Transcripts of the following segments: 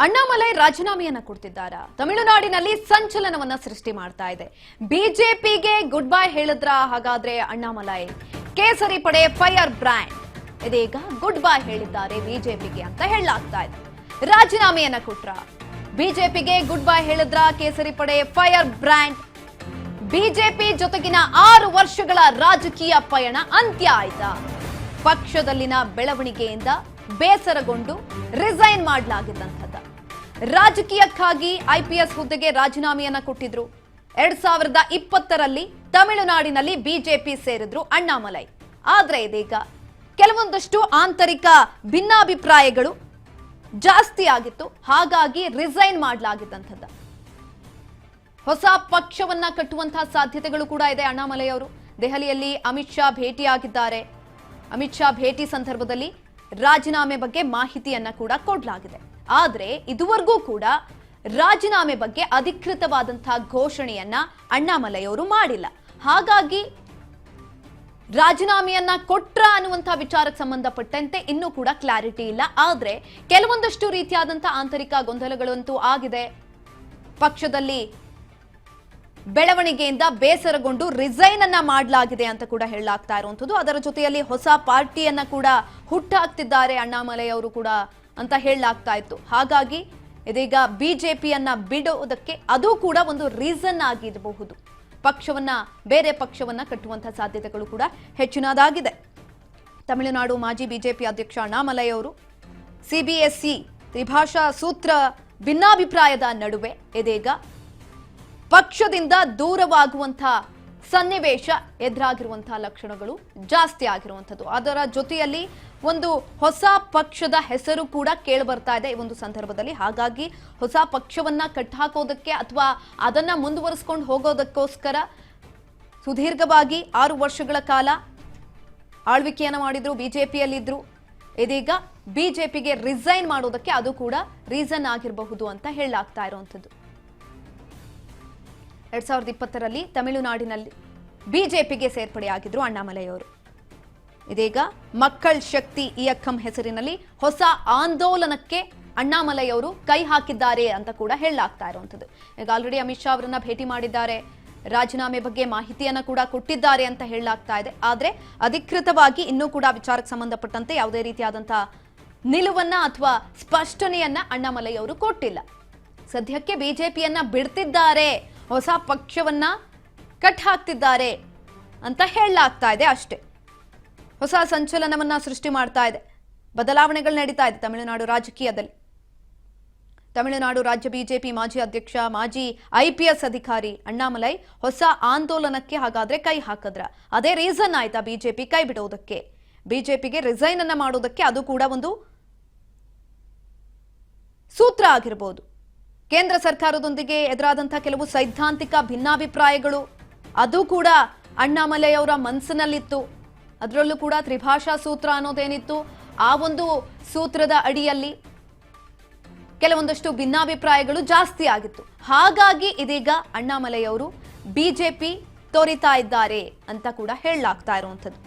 ಅಣ್ಣಾಮಲೈ ರಾಜೀನಾಮೆಯನ್ನ ಕೊಡ್ತಿದ್ದಾರಾ? ತಮಿಳುನಾಡಿನಲ್ಲಿ ಸಂಚಲನವನ್ನ ಸೃಷ್ಟಿ ಮಾಡ್ತಾ ಇದೆ. ಬಿಜೆಪಿಗೆ ಗುಡ್ ಬೈ ಹೇಳಿದ್ರ ಹಾಗಾದ್ರೆ ಅಣ್ಣಾಮಲೈ? ಕೇಸರಿ ಪಡೆ ಫೈರ್ ಬ್ರ್ಯಾಂಡ್ ಇದೀಗ ಗುಡ್ ಬೈ ಹೇಳಿದ್ದಾರೆ ಬಿಜೆಪಿಗೆ ಅಂತ ಹೇಳಲಾಗ್ತಾ ಇದೆ. ರಾಜೀನಾಮೆಯನ್ನ ಕೊಟ್ರ ಬಿಜೆಪಿಗೆ ಗುಡ್ ಬೈ ಹೇಳಿದ್ರ ಕೇಸರಿ ಪಡೆ ಫೈರ್ ಬ್ರ್ಯಾಂಡ್? ಬಿಜೆಪಿ ಜೊತೆಗಿನ 6 ವರ್ಷಗಳ ರಾಜಕೀಯ ಪಯಣ ಅಂತ್ಯ ಆಯ್ತಾ? ಪಕ್ಷದಲ್ಲಿನ ಬೆಳವಣಿಗೆಯಿಂದ ಬೇಸರಗೊಂಡು ರಿಸೈನ್ ಮಾಡಲಾಗಿದ್ದಂಥದ್ದು. ರಾಜಕೀಯಕ್ಕಾಗಿ ಐಪಿಎಸ್ ಹುದ್ದೆಗೆ ರಾಜೀನಾಮೆಯನ್ನ ಕೊಟ್ಟಿದ್ರು. 2020ರಲ್ಲಿ ತಮಿಳುನಾಡಿನಲ್ಲಿ ಬಿಜೆಪಿ ಸೇರಿದ್ರು ಅಣ್ಣಾಮಲೈ. ಆದ್ರೆ ಇದೀಗ ಕೆಲವೊಂದಷ್ಟು ಆಂತರಿಕ ಭಿನ್ನಾಭಿಪ್ರಾಯಗಳು ಜಾಸ್ತಿ ಆಗಿತ್ತು. ಹಾಗಾಗಿ ರಿಸೈನ್ ಮಾಡಲಾಗಿದ್ದಂಥದ್ದು. ಹೊಸ ಪಕ್ಷವನ್ನ ಕಟ್ಟುವಂತಹ ಸಾಧ್ಯತೆಗಳು ಕೂಡ ಇದೆ. ಅಣ್ಣಾಮಲೈ ಅವರು ದೆಹಲಿಯಲ್ಲಿ ಅಮಿತ್ ಶಾ ಭೇಟಿಯಾಗಿದ್ದಾರೆ. ಅಮಿತ್ ಶಾ ಭೇಟಿ ಸಂದರ್ಭದಲ್ಲಿ ರಾಜೀನಾಮೆ ಬಗ್ಗೆ ಮಾಹಿತಿಯನ್ನ ಕೂಡ ಕೊಡಲಾಗಿದೆ. ಆದ್ರೆ ಇದುವರೆಗೂ ಕೂಡ ರಾಜೀನಾಮೆ ಬಗ್ಗೆ ಅಧಿಕೃತವಾದಂತಹ ಘೋಷಣೆಯನ್ನ ಅಣ್ಣಾಮಲೈ ಅವರು ಮಾಡಿಲ್ಲ. ಹಾಗಾಗಿ ರಾಜೀನಾಮೆಯನ್ನ ಕೊಟ್ರ ಅನ್ನುವಂತಹ ವಿಚಾರಕ್ಕೆ ಸಂಬಂಧಪಟ್ಟಂತೆ ಇನ್ನೂ ಕೂಡ ಕ್ಲಾರಿಟಿ ಇಲ್ಲ. ಆದ್ರೆ ಕೆಲವೊಂದಷ್ಟು ರೀತಿಯಾದಂತಹ ಆಂತರಿಕ ಗೊಂದಲಗಳಂತೂ ಆಗಿದೆ. ಪಕ್ಷದಲ್ಲಿ ಬೆಳವಣಿಗೆಯಿಂದ ಬೇಸರಗೊಂಡು ರಿಸೈನ್ ಅನ್ನ ಮಾಡಲಾಗಿದೆ ಅಂತ ಕೂಡ ಹೇಳಲಾಗ್ತಾ ಇರುವಂತದ್ದು. ಅದರ ಜೊತೆಯಲ್ಲಿ ಹೊಸ ಪಾರ್ಟಿಯನ್ನ ಕೂಡ ಹುಟ್ಟಾಕ್ತಿದ್ದಾರೆ ಅಣ್ಣಾಮಲೈ ಅವರು ಕೂಡ ಅಂತ ಹೇಳಲಾಗ್ತಾ ಇತ್ತು. ಹಾಗಾಗಿ ಇದೀಗ ಬಿಜೆಪಿಯನ್ನ ಬಿಡೋದಕ್ಕೆ ಅದು ಕೂಡ ಒಂದು ರೀಸನ್ ಆಗಿರಬಹುದು. ಬೇರೆ ಪಕ್ಷವನ್ನ ಕಟ್ಟುವಂತಹ ಸಾಧ್ಯತೆಗಳು ಕೂಡ ಹೆಚ್ಚಿನದಾಗಿದೆ. ತಮಿಳುನಾಡು ಮಾಜಿ ಬಿಜೆಪಿ ಅಧ್ಯಕ್ಷ ಅಣ್ಣಾಮಲೈ ಅವರು ಸಿಬಿಎಸ್ಇ ತ್ರಿಭಾಷಾ ಸೂತ್ರ ಭಿನ್ನಾಭಿಪ್ರಾಯದ ನಡುವೆ ಇದೀಗ ಪಕ್ಷದಿಂದ ದೂರವಾಗುವಂತಹ ಸನ್ನಿವೇಶ ಎದುರಾಗಿರುವಂತಹ ಲಕ್ಷಣಗಳು ಜಾಸ್ತಿ ಆಗಿರುವಂಥದ್ದು. ಅದರ ಜೊತೆಯಲ್ಲಿ ಒಂದು ಹೊಸ ಪಕ್ಷದ ಹೆಸರು ಕೂಡ ಕೇಳಿ ಬರ್ತಾ ಇದೆ ಈ ಒಂದು ಸಂದರ್ಭದಲ್ಲಿ. ಹಾಗಾಗಿ ಹೊಸ ಪಕ್ಷವನ್ನ ಕಟ್ಟಾಕೋದಕ್ಕೆ ಅಥವಾ ಅದನ್ನ ಮುಂದುವರಿಸಿಕೊಂಡು ಹೋಗೋದಕ್ಕೋಸ್ಕರ ಸುದೀರ್ಘವಾಗಿ 6 ವರ್ಷಗಳ ಕಾಲ ಆಳ್ವಿಕೆಯನ್ನ ಮಾಡಿದ್ರು, ಬಿಜೆಪಿಯಲ್ಲಿದ್ರು. ಇದೀಗ ಬಿಜೆಪಿಗೆ ರಿಸೈನ್ ಮಾಡೋದಕ್ಕೆ ಅದು ಕೂಡ ರೀಸನ್ ಆಗಿರಬಹುದು ಅಂತ ಹೇಳಲಾಗ್ತಾ ಇರುವಂಥದ್ದು. 2020ರಲ್ಲಿ ತಮಿಳುನಾಡಿನಲ್ಲಿ ಬಿಜೆಪಿಗೆ ಸೇರ್ಪಡೆಯಾಗಿದ್ರು ಅಣ್ಣಾಮಲೈ ಅವರು. ಇದೀಗ ಮಕ್ಕಳ ಶಕ್ತಿ ಇಯಕ್ಕಂ ಹೆಸರಿನಲ್ಲಿ ಹೊಸ ಆಂದೋಲನಕ್ಕೆ ಅಣ್ಣಾಮಲೈ ಅವರು ಕೈ ಹಾಕಿದ್ದಾರೆ ಅಂತ ಕೂಡ ಹೇಳಲಾಗ್ತಾ ಇರುವಂಥದ್ದು. ಈಗ ಆಲ್ರೆಡಿ ಅಮಿತ್ ಶಾ ಅವರನ್ನ ಭೇಟಿ ಮಾಡಿದ್ದಾರೆ, ರಾಜೀನಾಮೆ ಬಗ್ಗೆ ಮಾಹಿತಿಯನ್ನ ಕೂಡ ಕೊಟ್ಟಿದ್ದಾರೆ ಅಂತ ಹೇಳಲಾಗ್ತಾ ಇದೆ. ಆದ್ರೆ ಅಧಿಕೃತವಾಗಿ ಇನ್ನೂ ಕೂಡ ವಿಚಾರಕ್ಕೆ ಸಂಬಂಧಪಟ್ಟಂತೆ ಯಾವುದೇ ರೀತಿಯಾದಂತಹ ನಿಲುವನ್ನ ಅಥವಾ ಸ್ಪಷ್ಟನೆಯನ್ನ ಅಣ್ಣಾಮಲೈ ಅವರು ಕೊಟ್ಟಿಲ್ಲ. ಸದ್ಯಕ್ಕೆ ಬಿಜೆಪಿಯನ್ನ ಬಿಡ್ತಿದ್ದಾರೆ, ಹೊಸ ಪಕ್ಷವನ್ನ ಕಟ್ ಹಾಕ್ತಿದ್ದಾರೆ ಅಂತ ಹೇಳಲಾಗ್ತಾ ಇದೆ ಅಷ್ಟೇ. ಹೊಸ ಸಂಚಲನವನ್ನ ಸೃಷ್ಟಿ ಮಾಡ್ತಾ ಇದೆ. ಬದಲಾವಣೆಗಳು ನಡೀತಾ ಇದೆ ತಮಿಳುನಾಡು ರಾಜಕೀಯದಲ್ಲಿ. ತಮಿಳುನಾಡು ರಾಜ್ಯ ಬಿಜೆಪಿ ಮಾಜಿ ಅಧ್ಯಕ್ಷ, ಮಾಜಿ ಐಪಿಎಸ್ ಅಧಿಕಾರಿ ಅಣ್ಣಾಮಲೈ ಹೊಸ ಆಂದೋಲನಕ್ಕೆ ಹಾಗಾದ್ರೆ ಕೈ ಹಾಕಿದ್ರ? ಅದೇ ರೀಸನ್ ಆಯ್ತಾ ಬಿಜೆಪಿ ಕೈ ಬಿಡೋದಕ್ಕೆ? ಬಿಜೆಪಿಗೆ ರಿಸೈನ್ ಅನ್ನ ಮಾಡೋದಕ್ಕೆ ಅದು ಕೂಡ ಒಂದು ಸೂತ್ರ ಆಗಿರಬಹುದು. ಕೇಂದ್ರ ಸರ್ಕಾರದೊಂದಿಗೆ ಎದುರಾದಂತಹ ಕೆಲವು ಸೈದ್ಧಾಂತಿಕ ಭಿನ್ನಾಭಿಪ್ರಾಯಗಳು ಅದು ಕೂಡ ಅಣ್ಣಾಮಲೈ ಅವರ ಮನಸ್ಸಿನಲ್ಲಿತ್ತು. ಅದರಲ್ಲೂ ಕೂಡ ತ್ರಿಭಾಷಾ ಸೂತ್ರ ಅನ್ನೋದೇನಿತ್ತು, ಆ ಒಂದು ಸೂತ್ರದ ಅಡಿಯಲ್ಲಿ ಕೆಲವೊಂದಷ್ಟು ಭಿನ್ನಾಭಿಪ್ರಾಯಗಳು ಜಾಸ್ತಿ ಆಗಿತ್ತು. ಹಾಗಾಗಿ ಇದೀಗ ಅಣ್ಣಾಮಲೈ ಅವರು ಬಿಜೆಪಿ ತೋರಿತಾ ಇದ್ದಾರೆ ಅಂತ ಕೂಡ ಹೇಳಲಾಗ್ತಾ ಇರುವಂಥದ್ದು.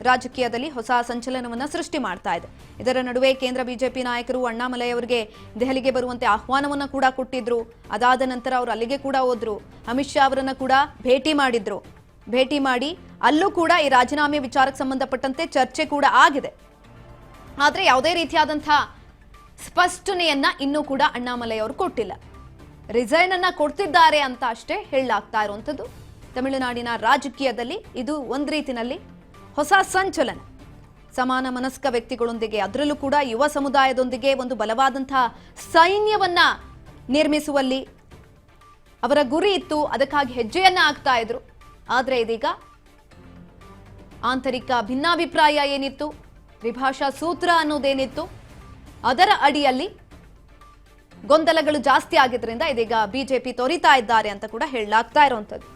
ರಾಜಕೀಯದಲ್ಲಿ ಹೊಸ ಸಂಚಲನವನ್ನ ಸೃಷ್ಟಿ ಮಾಡ್ತಾ ಇದೆ. ಇದರ ನಡುವೆ ಕೇಂದ್ರ ಬಿಜೆಪಿ ನಾಯಕರು ಅಣ್ಣಾಮಲೈ ಅವರಿಗೆ ದೆಹಲಿಗೆ ಬರುವಂತೆ ಆಹ್ವಾನವನ್ನ ಕೂಡ ಕೊಟ್ಟಿದ್ರು. ಅದಾದ ನಂತರ ಅವರು ಅಲ್ಲಿಗೆ ಕೂಡ ಹೋದ್ರು. ಅಮಿತ್ ಶಾ ಅವರನ್ನ ಕೂಡ ಭೇಟಿ ಮಾಡಿದ್ರು. ಭೇಟಿ ಮಾಡಿ ಅಲ್ಲೂ ಕೂಡ ಈ ರಾಜೀನಾಮೆ ವಿಚಾರಕ್ಕೆ ಸಂಬಂಧಪಟ್ಟಂತೆ ಚರ್ಚೆ ಕೂಡ ಆಗಿದೆ. ಆದ್ರೆ ಯಾವುದೇ ರೀತಿಯಾದಂತಹ ಸ್ಪಷ್ಟನೆಯನ್ನ ಇನ್ನೂ ಕೂಡ ಅಣ್ಣಾಮಲೈ ಅವರು ಕೊಟ್ಟಿಲ್ಲ. ರಿಸೈನ್ ಅನ್ನ ಕೊಡ್ತಿದ್ದಾರೆ ಅಂತ ಅಷ್ಟೇ ಹೇಳಲಾಗ್ತಾ ಇರುವಂಥದ್ದು. ತಮಿಳುನಾಡಿನ ರಾಜಕೀಯದಲ್ಲಿ ಇದು ಒಂದ್ ರೀತಿನಲ್ಲಿ ಹೊಸ ಸಂಚಲನ. ಸಮಾನ ಮನಸ್ಕ ವ್ಯಕ್ತಿಗಳೊಂದಿಗೆ, ಅದರಲ್ಲೂ ಕೂಡ ಯುವ ಸಮುದಾಯದೊಂದಿಗೆ ಒಂದು ಬಲವಾದಂತಹ ಸೈನ್ಯವನ್ನ ನಿರ್ಮಿಸುವಲ್ಲಿ ಅವರ ಗುರಿ ಇತ್ತು. ಅದಕ್ಕಾಗಿ ಹೆಜ್ಜೆಯನ್ನ ಹಾಕ್ತಾ ಇದ್ರು. ಆದ್ರೆ ಇದೀಗ ಆಂತರಿಕ ಭಿನ್ನಾಭಿಪ್ರಾಯ ಏನಿತ್ತು, ತ್ರಿಭಾಷಾ ಸೂತ್ರ ಅನ್ನೋದೇನಿತ್ತು, ಅದರ ಅಡಿಯಲ್ಲಿ ಗೊಂದಲಗಳು ಜಾಸ್ತಿ ಆಗಿದ್ರಿಂದ ಇದೀಗ ಬಿಜೆಪಿ ತೋರಿತಾ ಇದ್ದಾರೆ ಅಂತ ಕೂಡ ಹೇಳಲಾಗ್ತಾ ಇರುವಂಥದ್ದು.